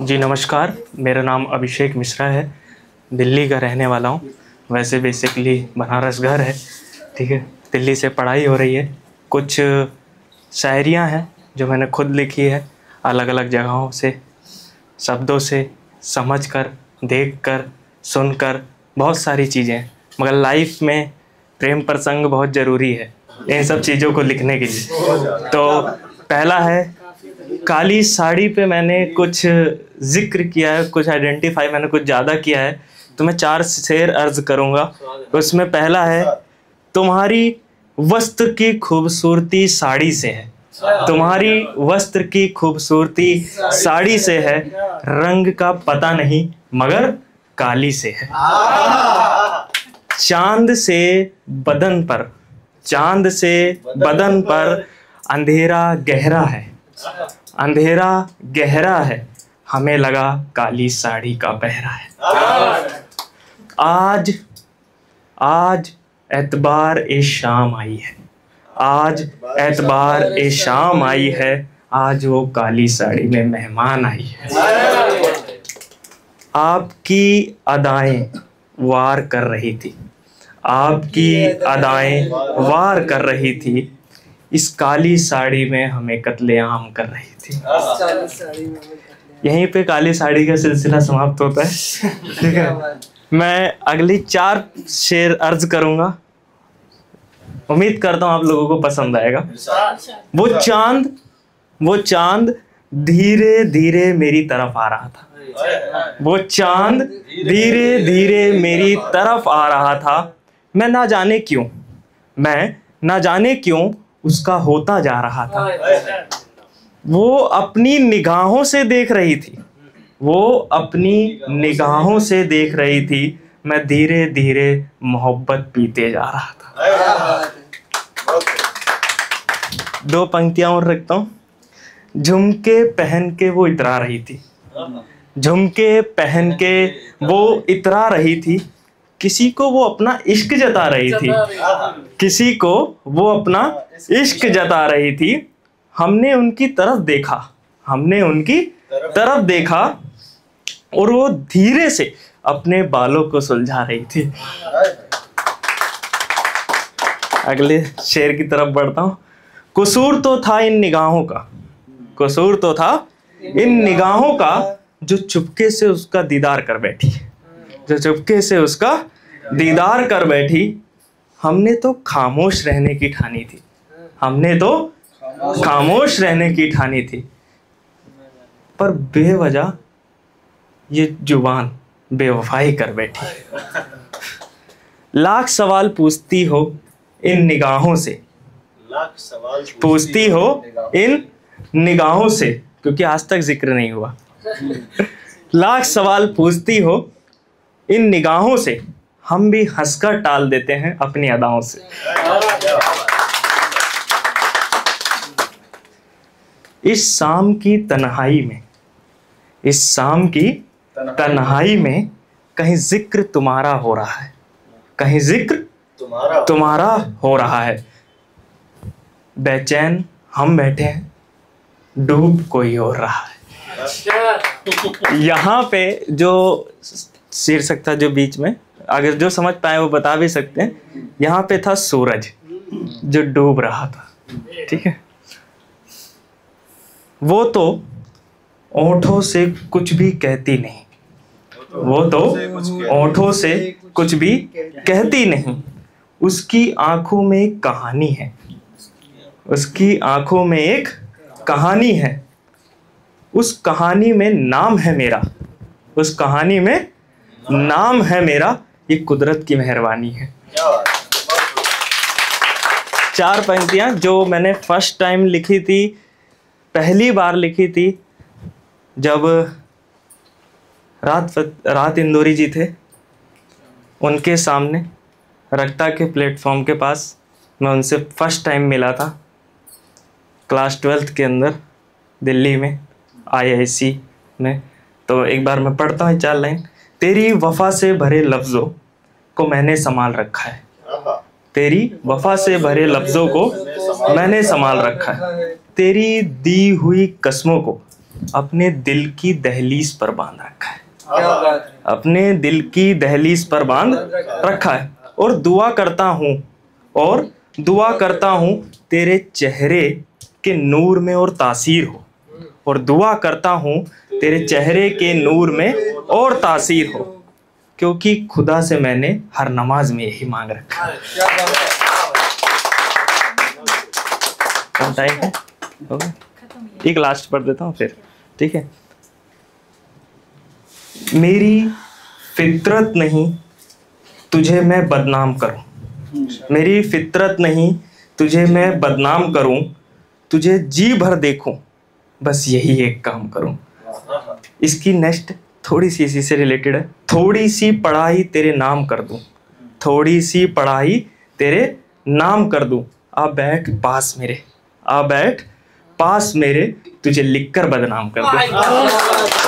जी नमस्कार, मेरा नाम अभिषेक मिश्रा है। दिल्ली का रहने वाला हूँ। वैसे बेसिकली बनारस घर है, ठीक है। दिल्ली से पढ़ाई हो रही है। कुछ शायरियाँ हैं जो मैंने खुद लिखी है, अलग अलग जगहों से, शब्दों से, समझकर, देखकर, सुनकर, बहुत सारी चीज़ें हैं। मगर लाइफ में प्रेम प्रसंग बहुत ज़रूरी है इन सब चीज़ों को लिखने के लिए। तो पहला है, काली साड़ी पे मैंने कुछ जिक्र किया है, कुछ आइडेंटिफाई मैंने कुछ ज़्यादा किया है, तो मैं 4 शेर अर्ज करूँगा। उसमें पहला है, तुम्हारी वस्त्र की खूबसूरती साड़ी से है, तुम्हारी वस्त्र की खूबसूरती साड़ी से है, रंग का पता नहीं मगर काली से है। चांद से बदन पर, चांद से बदन पर अंधेरा गहरा है, अंधेरा गहरा है, हमें लगा काली साड़ी का पहरा है। आज आज एतबार ए शाम आई है, आज एतबार ए शाम आई है, आज वो काली साड़ी में मेहमान आई है। आपकी अदाएं वार कर रही थी, आपकी अदाएं वार कर रही थी, इस काली साड़ी में हमें कत्लेआम कर रही थी। यहीं पे काली साड़ी का सिलसिला समाप्त होता है, ठीक है। मैं अगली 4 शेर अर्ज करूंगा, उम्मीद करता हूं आप लोगों को पसंद आएगा। वो चांद धीरे धीरे मेरी तरफ आ रहा था, वो चांद धीरे धीरे मेरी तरफ आ रहा था, मैं ना जाने क्यों उसका होता जा रहा था। वो अपनी निगाहों से देख रही थी, वो अपनी निगाहों से देख रही थी, मैं धीरे धीरे मोहब्बत पीते जा रहा था। 2 पंक्तियां और रखता हूं। झुमके पहन के वो इतरा रही थी, झुमके पहन के वो इतरा रही थी, किसी को वो अपना इश्क जता रही थी, किसी को वो अपना इश्क जता रही थी। हमने उनकी तरफ देखा, हमने उनकी तरफ देखा, और वो धीरे से अपने बालों को सुलझा रही थी। अगले शेर की तरफ बढ़ता हूं। कसूर तो था इन निगाहों का, कसूर तो था इन निगाहों का, जो चुपके से उसका दीदार कर बैठी, जो चुपके से उसका दीदार कर बैठी। हमने तो खामोश रहने की ठानी थी, हमने तो खामोश रहने की ठानी थी, पर बेवजह ये जुबान बेवफाई कर बैठी। लाख सवाल पूछती हो इन निगाहों से, लाख सवाल पूछती हो इन निगाहों से, क्योंकि आज तक जिक्र नहीं हुआ। लाख सवाल पूछती हो इन निगाहों से, हम भी हंसकर टाल देते हैं अपनी अदाओं से। इस शाम की तन्हाई में, इस शाम की तन्हाई में कहीं जिक्र तुम्हारा हो रहा है, कहीं जिक्र तुम्हारा हो रहा है। बेचैन हम बैठे हैं, डूब कोई और रहा है। यहाँ पे जो शीर्षक था, जो बीच में, अगर जो समझ पाए वो बता भी सकते हैं। यहाँ पे था सूरज जो डूब रहा था, ठीक है। वो तो ओंठों से कुछ भी कहती नहीं, वो तो ओंठों से कुछ भी कहती नहीं, उसकी आंखों में एक कहानी है, उसकी आंखों में एक कहानी है, उस कहानी में नाम है मेरा, उस कहानी में नाम है मेरा, ये कुदरत की मेहरबानी है। 4 पंक्तियां जो मैंने फर्स्ट टाइम लिखी थी, पहली बार लिखी थी, जब रात इंदौरी जी थे, उनके सामने रक्ता के प्लेटफॉर्म के पास मैं उनसे फर्स्ट टाइम मिला था, क्लास 12th के अंदर, दिल्ली में, IIC में। तो एक बार मैं पढ़ता हूँ 4 लाइन। तेरी वफा से भरे लफ्ज़ों को मैंने संभाल रखा है, तेरी वफा से भरे लफ्ज़ों को मैंने संभाल रखा है, तेरी दी हुई कसमों को अपने दिल की दहलीज पर बांध रखा है, अपने दिल की दहलीज पर बांध रखा है। और दुआ करता हूँ तेरे चेहरे के नूर में और तासीर हो, और दुआ करता हूँ तेरे चेहरे के नूर में और तासीर हो, क्योंकि खुदा से मैंने हर नमाज में यही मांग रखा है। टाइम है, एक लास्ट पढ़ देता हूँ फिर, ठीक है। मेरी फितरत नहीं तुझे मैं बदनाम करूं, मेरी फितरत नहीं तुझे मैं बदनाम करूं, तुझे जी भर देखूं, बस यही एक काम करूं। इसकी नेक्स्ट थोड़ी सी इसी से रिलेटेड है। थोड़ी सी पढ़ाई तेरे नाम कर दूं, थोड़ी सी पढ़ाई तेरे नाम कर दूं, आ बैठ पास मेरे, आ बैठ पास मेरे, तुझे लिखकर बदनाम कर दूं।